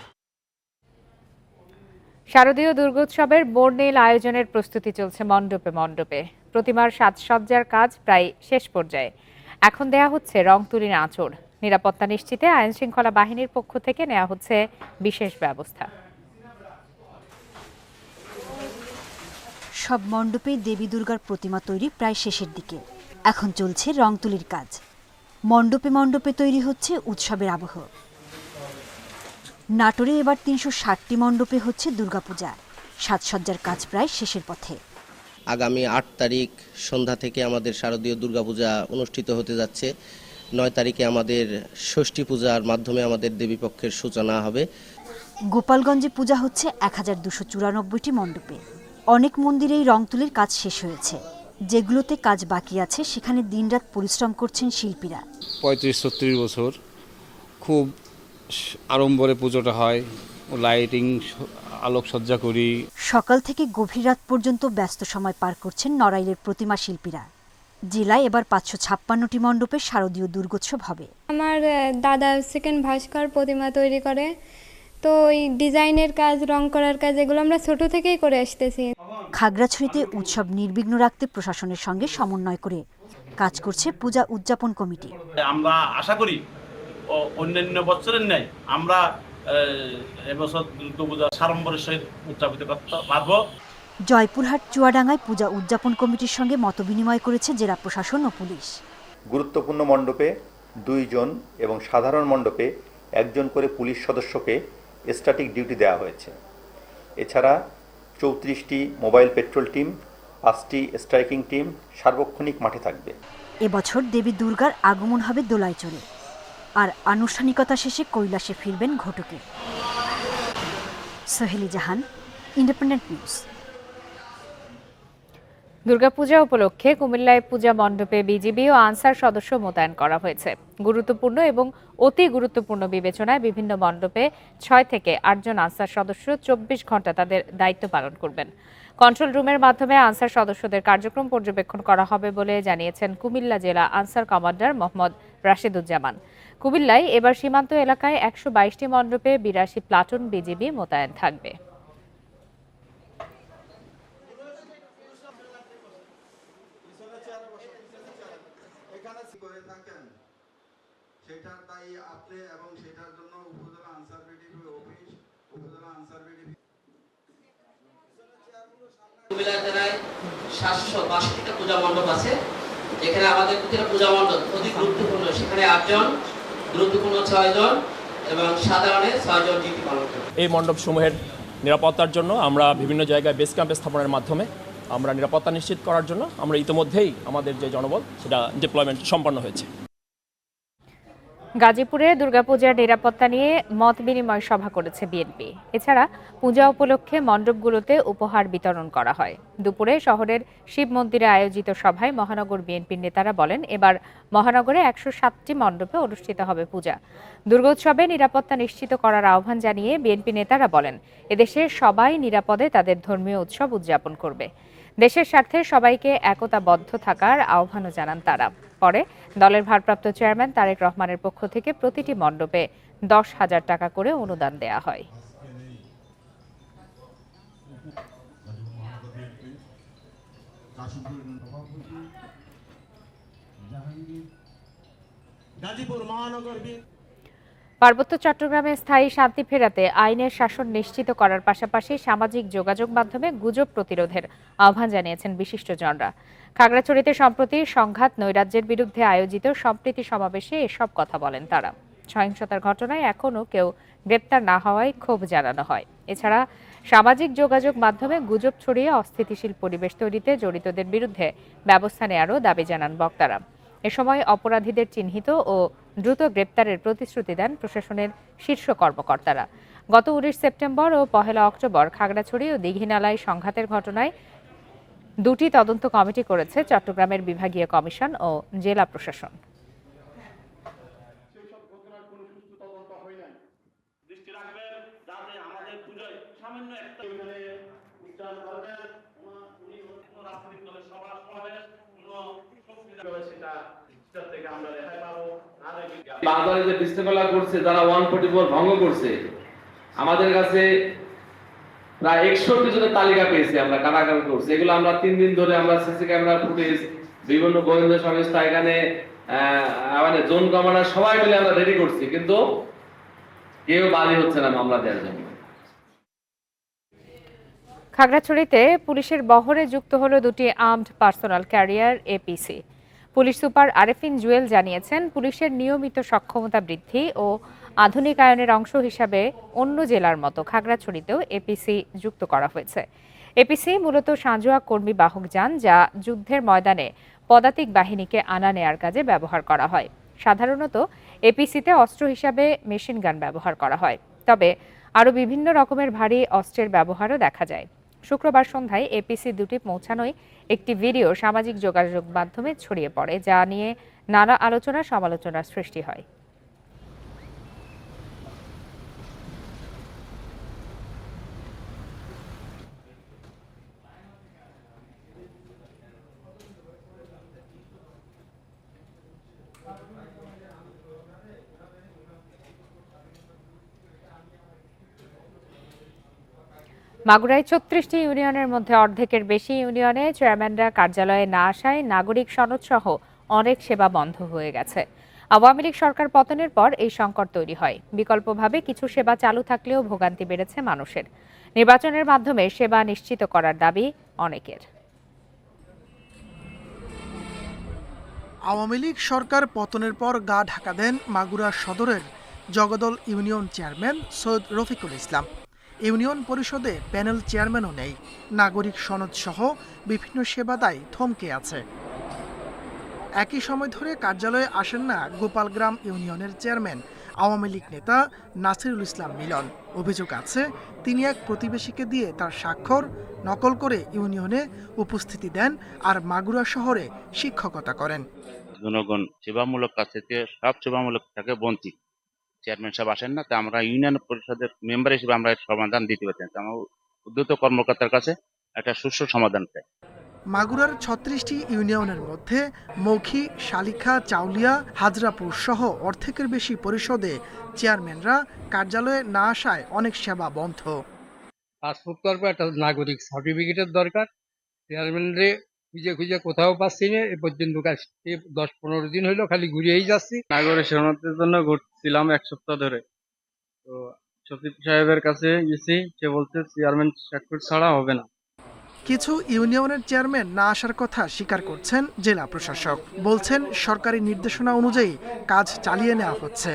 শারদীয় দুর্গোৎসবের বর্ণিল আয়োজনের প্রস্তুতি চলছে মণ্ডপে মণ্ডপে। প্রতিমার সাজসজ্জার কাজ প্রায় শেষ পর্যায়ে। এখন দেয়া হচ্ছে রং তুলির আঁচড়। নিরাপত্তা নিশ্চিতে আইনশৃঙ্খলা বাহিনীর পক্ষ থেকে নেওয়া হচ্ছে বিশেষ ব্যবস্থা। সব মণ্ডপে দেবী দুর্গার প্রতিমা তৈরি প্রায় শেষের দিকে। এখন চলছে রং তুলির কাজ। মণ্ডপে মণ্ডপে তৈরি হচ্ছে উৎসবের আবহ। নাটোরে এবার ৩৬০টি মণ্ডপে হচ্ছে দুর্গাপূজা। সাজসজ্জার কাজ প্রায় শেষের পথে। আগামী ৮ তারিখ সন্ধ্যা থেকে আমাদের শারদীয় দুর্গাপূজা অনুষ্ঠিত হতে যাচ্ছে। ৯ তারিখে আমাদের ষষ্ঠী পূজার মাধ্যমে আমাদের দেবীপক্ষের সূচনা হবে। গোপালগঞ্জে পূজা হচ্ছে ১,২৯৪টি মণ্ডপে। অনেক মন্দিরেই রং তুলির কাজ শেষ হয়েছে। যেগুলোতে কাজ বাকি আছে সেখানে দিনরাত পরিশ্রম করছেন শিল্পীরা। ৩৫-৩৬ বছর খুব আড়ম্বরে পুজোটা হয়, লাইটিং আলোকসজ্জা করি। সকাল থেকে গভীর রাত পর্যন্ত ব্যস্ত সময় পার করছেন নড়াইলের প্রতিমা শিল্পীরা। জেলায় এবার ৫৫৬টি মণ্ডপে শারদীয় দুর্গোৎসব হবে। আমার দাদা সেকেন্ড ভাস্কর প্রতিমা তৈরি করে, তো ওই ডিজাইনের কাজ, রং করার কাজ এগুলো আমরা ছোট থেকেই করে আসতেছি। খাগড়াছড়িতে উৎসব নির্বিঘ্ন রাখতে প্রশাসনের সঙ্গে সমন্বয় করে কাজ করছে পূজা উদযাপন কমিটি। আমরা আশা করি অন্যান্য বছরের ন্যায় আমরা এবছর দুর্গাপূজা সাড়ম্বরের সহিত উদযাপিত করতে পারব। জয়পুরহাট চুয়াডাঙ্গায় পূজা উদযাপন কমিটির সঙ্গে মতবিনিময় করেছে জেলা প্রশাসন ও পুলিশ। গুরুত্বপূর্ণ মণ্ডপে 2 জন এবং সাধারণ মণ্ডপে 1 জন করে পুলিশ সদস্যকে স্ট্যাটিক ডিউটি দেওয়া হয়েছে। এছাড়া 34টি মোবাইল পেট্রোল টিম, 5টি স্ট্রাইকিং টিম সার্বক্ষণিক মাঠে থাকবে। এবছর দেবী দুর্গার আগমন হবে দোলায় চড়ে। আর আনুষ্ঠানিকতা শেষে কৈলাসে ফিরবেন ঘটকে। সোহেলি জাহান, ইন্ডিপেন্ডেন্ট নিউজ। দুর্গাপূজা উপলক্ষে কুমিল্লায় পূজা মণ্ডপে বিজিবি ও আনসার সদস্য মোতায়েন করা হয়েছে। গুরুত্বপূর্ণ এবং অতি গুরুত্বপূর্ণ বিবেচনায় বিভিন্ন মণ্ডপে 6 থেকে 8 জন আনসার সদস্য 24 ঘন্টা তাদের দায়িত্ব পালন করবেন। কন্ট্রোল রুমের মাধ্যমে আনসার সদস্যদের কার্যক্রম পর্যবেক্ষণ করা হবে বলে জানিয়েছেন কুমিল্লা জেলা আনসার কমান্ডার মোহাম্মদ রাশেদুজ্জামান। কুমিল্লায় এবার সীমান্ত এলাকায় 122টি মণ্ডপে 82 প্লাটুন বিজিবি মোতায়েন থাকবে। কুমিল্লা জেলায় 782টা পূজা মণ্ডপ আছে। এখানে আমাদের প্রতিটা পূজা মণ্ডপ অতি গুরুত্বপূর্ণ, সেখানে 8 জন, গুরুত্বপূর্ণ 6 জন এবং সাধারণে 6 জন ডিউটি পালন করে। এই মণ্ডপসমূহের নিরাপত্তার জন্য আমরা বিভিন্ন জায়গায় বেস ক্যাম্প স্থাপনের মাধ্যমে আমরা নিরাপত্তা নিশ্চিত করার জন্য আমরা ইতিমধ্যেই আমাদের যে জনবল সেটা ডিপ্লয়মেন্ট সম্পন্ন হয়েছে। গাজীপুরে দুর্গাপূজার নিরাপত্তা নিয়ে মত বিনিময় সভা করেছে বিএনপি। এছাড়া পূজা উপলক্ষে মণ্ডপগুলোতে উপহার বিতরণ করা হয়। দুপুরে শহরের শিব মন্দিরে আয়োজিত সভায় মহানগর বিএনপির নেতারা বলেন, এবার মহানগরে 107টি মণ্ডপে অনুষ্ঠিত হবে পূজা। দুর্গোৎসবে নিরাপত্তা নিশ্চিত করার আহ্বান জানিয়ে বিএনপি নেতারা বলেন, এদেশে সবাই নিরাপদে তাদের ধর্মীয় উৎসব উদযাপন করবে। দেশের স্বার্থে সবাইকে একতাবদ্ধ থাকার আহ্বানও জানান তারা। পরে দলের ভারপ্রাপ্ত চেয়ারম্যান তারেক রহমানের পক্ষ থেকে প্রতিটি মণ্ডপে 10,000 টাকা করে অনুদান দেয়া হয়। পার্বত্য চট্টগ্রামে স্থায়ী শান্তি ফেরাতে আইনের শাসন নিশ্চিত করার পাশাপাশি সামাজিক যোগাযোগ মাধ্যমে গুজব প্রতিরোধের আহ্বান জানিয়েছেন বিশিষ্টজনরা। খাগড়াছড়িতে সম্প্রতি সংঘাত নৈরাজ্যের বিরুদ্ধে আয়োজিত সম্প্রীতি সমাবেশে এসব কথা বলেন তারা। সহিংসতার ঘটনায় এখনও কেউ গ্রেপ্তার না হওয়ায় ক্ষোভ জানানো হয়। এছাড়া সামাজিক যোগাযোগ মাধ্যমে গুজব ছড়িয়ে অস্থিতিশীল পরিবেশ তৈরিতে জড়িতদের বিরুদ্ধে ব্যবস্থা নেওয়ারও দাবি জানান বক্তারা। এ সময় অপরাধীদের চিহ্নিত ও দ্রুত গ্রেপ্তারের প্রতিশ্রুতি দেন প্রশাসনের শীর্ষ কর্মকর্তারা। গত 19 সেপ্টেম্বর ও 1 অক্টোবর খাগড়াছড়ি ও দীঘিনালায় সংঘাতের ঘটনায় 2টি তদন্ত কমিটি করেছে চট্টগ্রামের বিভাগীয় কমিশন ও জেলা প্রশাসন। বাজারে যে বিশৃঙ্খলা করছে, যারা 144 ভঙ্গ করছে, আমাদের কাছে প্রায় 61 জনের তালিকা পেয়েছি আমরা, কারাগার করছে। এগুলো আমরা 3 দিন ধরে আমরা সিসি ক্যামেরা ফুটেজ, বিভিন্ন গোয়েন্দা সংস্থা, এখানে আমাদের জোন কমান্ডার সবাই মিলে আমরা রেডি করছি, কিন্তু কেউ বাদী হচ্ছে না মামলা দেওয়ার জন্য। খাগড়াছড়িতে পুলিশের বহরে যুক্ত হলো 2টি armed personal career APC. Police super Arefin Jewel জানিয়েছেন, পুলিশের নিয়মিত সক্ষমতা বৃদ্ধি ও আধুনিকায়নের অংশ হিসাবে অন্য জেলার মতো খাগড়াছড়িতেও এপিসি যুক্ত করা হয়েছে। এপিসি মূলত সাঁজোয়া কর্মী বাহক যান, যা যুদ্ধের ময়দানে পদাতিক বাহিনীকে আনা নেয়ার কাজে ব্যবহার করা হয়। সাধারণত এপিসিতে অস্ত্র হিসাবে মেশিন গান ব্যবহার করা হয়, তবে আরও বিভিন্ন রকমের ভারী অস্ত্রের ব্যবহারও দেখা যায়। শুক্রবার সন্ধ্যায় এপিসি 2টি পৌঁছানোই একটি ভিডিও সামাজিক যোগাযোগ মাধ্যমে ছড়িয়ে পড়ে, যা নিয়ে নানা আলোচনা সমালোচনার সৃষ্টি হয়। মাগুরায় 36টি ইউনিয়নের মধ্যে অর্ধেকের বেশি ইউনিয়নে চেয়ারম্যানরা কার্যালয়ে না আসায় নাগরিক সনদ সহ অনেক সেবা বন্ধ হয়ে গেছে। আওয়ামী লীগ সরকার পতনের পর এই সংকট তৈরি হয়। বিকল্পভাবে কিছু সেবা চালু থাকলেও ভোগান্তি বেড়েছে মানুষের। নির্বাচনের মাধ্যমে সেবা নিশ্চিত করার দাবি অনেকের। আওয়ামী লীগ সরকার পতনের পর গা ঢাকা দেন মাগুরা সদরের Jagdal union chairman Syed Rafiqul Islam. Union পরিষদে প্যানেল চেয়ারম্যানও নেই। নাগরিক সনদ সহ বিভিন্ন সেবা দায় থমকে আছে। একই সময় ধরে কার্যালয়ে আসেন না গোপালগ্রাম ইউনিয়নের চেয়ারম্যান আওয়ামী লীগ নেতা নাসিরুল ইসলাম মিলন। অভিযোগ আছে তিনি এক প্রতিবেশীকে দিয়ে তার স্বাক্ষর নকল করে ইউনিয়নে উপস্থিতি দেন আর মাগুরা শহরে শিক্ষকতা করেন। জনগণ সেবামূলক কাজ থেকে সব সেবামূলক থেকে বঞ্চিত। চেয়ারম্যান সাহেব আসেন না, তা আমরা ইউনিয়ন পরিষদের মেম্বার হিসেবে আমরা সমাধান দিতে পারছি না। আমার উদ্যত কর্মকর্তার কাছে একটা সুষ্ঠু সমাধান চাই। মাগুরার ৩৬টি ইউনিয়নের মধ্যে মৌখী, শালিখা, চাউলিয়া, হাজরাপুর সহ অর্ধেকের বেশি পরিষদে চেয়ারম্যানরা কার্যালয়ে না আসায় অনেক সেবা বন্ধ। পাসপোর্ট করবো, একটা নাগরিক সার্টিফিকেটের দরকার। চেয়ারম্যানরে খুঁজে কোথাও পাচ্ছি না। এ পর্যন্ত 10-15 দিন হইলো খালি ঘুরিয়েই যাচ্ছি। নাগরিক শরণার্থীর জন্য ঘুরছিলাম 1 সপ্তাহ ধরে। তো সচিব সাহেবের কাছে গেছি, সে বলছে চেয়ারম্যান স্বাক্ষর ছাড়া হবে না। কিছু ইউনিয়নের চেয়ারম্যান না আসার কথা স্বীকার করছেন জেলা প্রশাসক। বলছেন সরকারি নির্দেশনা অনুযায়ী কাজ চালিয়ে নেওয়া হচ্ছে।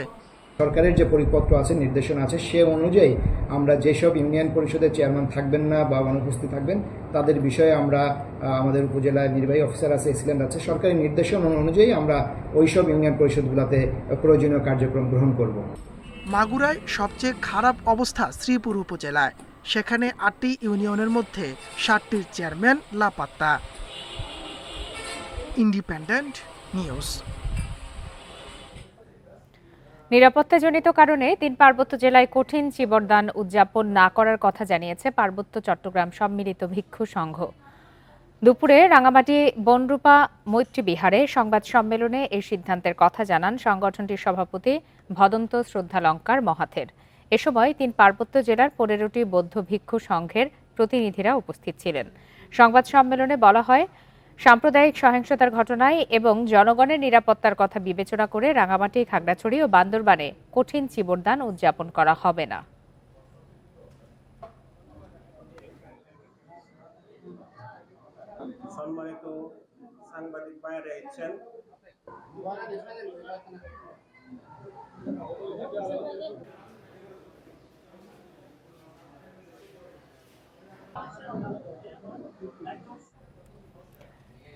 সরকারের যে পরিপত্র আছে, নির্দেশনা আছে, সে অনুযায়ী আমরা যেসব ইউনিয়ন পরিষদের চেয়ারম্যান থাকবেন না বা অনুপস্থিত থাকবেন তাদের বিষয়ে আমরা আমাদের উপজেলায় নির্বাহী অফিসার আছে, এসিলেন্ট আছে, সরকারি নির্দেশনা অনুযায়ী আমরা ওইসব ইউনিয়ন পরিষদগুলোতে প্রয়োজনীয় কার্যক্রম গ্রহণ করব। মাগুরায় সবচেয়ে খারাপ অবস্থা শ্রীপুর উপজেলায়। সেখানে 8টি ইউনিয়নের মধ্যে 7টির চেয়ারম্যান লাপাত্তা। Independent News. নিরাপত্তাজনিত কারণে 3 পার্বত্য জেলায় কঠিন চীবরদান উদযাপন না করার কথা জানিয়েছে পার্বত্য চট্টগ্রাম সম্মিলিত ভিক্ষু সংঘ। দুপুরে রাঙামাটি বনরূপা মৈত্রী বিহারে সংবাদ সম্মেলনে এই সিদ্ধান্তের কথা জানান সংগঠনটির সভাপতি ভদন্ত শ্রদ্ধালঙ্কার মহাথের। এ সময় 3 পার্বত্য জেলার 15টি বৌদ্ধ ভিক্ষু সংঘের প্রতিনিধিরা উপস্থিত ছিলেন। সংবাদ সম্মেলনে বলা হয়, সাম্প্রদায়িক সহিংসতার ঘটনায় এবং জনগণের নিরাপত্তার কথা বিবেচনা করে রাঙামাটি, খাগড়াছড়ি ও বান্দরবানে কঠিন চীবরদান উদযাপন করা হবে না। সম্মানিত সাংবাদিক ভাইরা আছেন,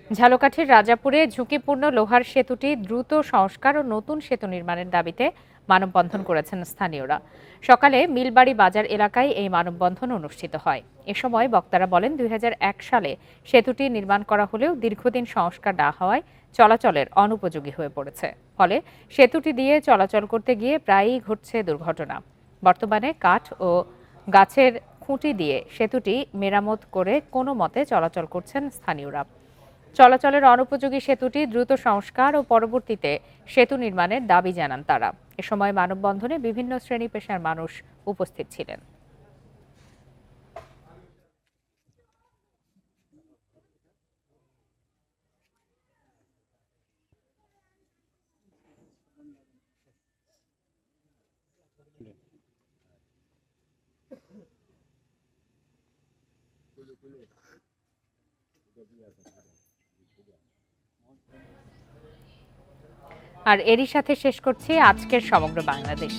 ঝালকাঠির রাজাপুরে ঝুঁকিপূর্ণ লোহার সেতুটি দ্রুত সংস্কার ও নতুন সেতু নির্মাণের দাবিতে মানববন্ধন করেছেন স্থানীয়রা। সকালে মিলবাড়ি বাজার এলাকায় এই মানববন্ধন অনুষ্ঠিত হয়। এ সময় বক্তারা বলেন, 2001 সালে সেতুটি নির্মাণ করা হলেও দীর্ঘদিন সংস্কার না হওয়ায় চলাচলের অনুপযোগী হয়ে পড়েছে। ফলে সেতুটি দিয়ে চলাচল করতে গিয়ে প্রায়ই ঘটছে দুর্ঘটনা। বর্তমানে কাঠ ও গাছের খুঁটি দিয়ে সেতুটি মেরামত করে কোনো মতে চলাচল করছেন স্থানীয়রা। চলাচলের অনুপযোগী সেতুটি দ্রুত সংস্কার ও পরবর্তীতে সেতু নির্মাণের দাবি জানান তারা। এ সময় মানববন্ধনে বিভিন্ন শ্রেণী পেশার মানুষ উপস্থিত ছিলেন। আর এরই সাথে শেষ করছি আজকের সমগ্র বাংলাদেশ।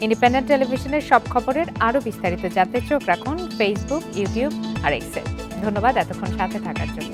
ইন্ডিপেন্ডেন্ট টেলিভিশনের সব খবরের আরো বিস্তারিত জানতে চোখ রাখুন ফেসবুক, ইউটিউব আর এক্সে। ধন্যবাদ এতক্ষণ সাথে থাকার জন্য।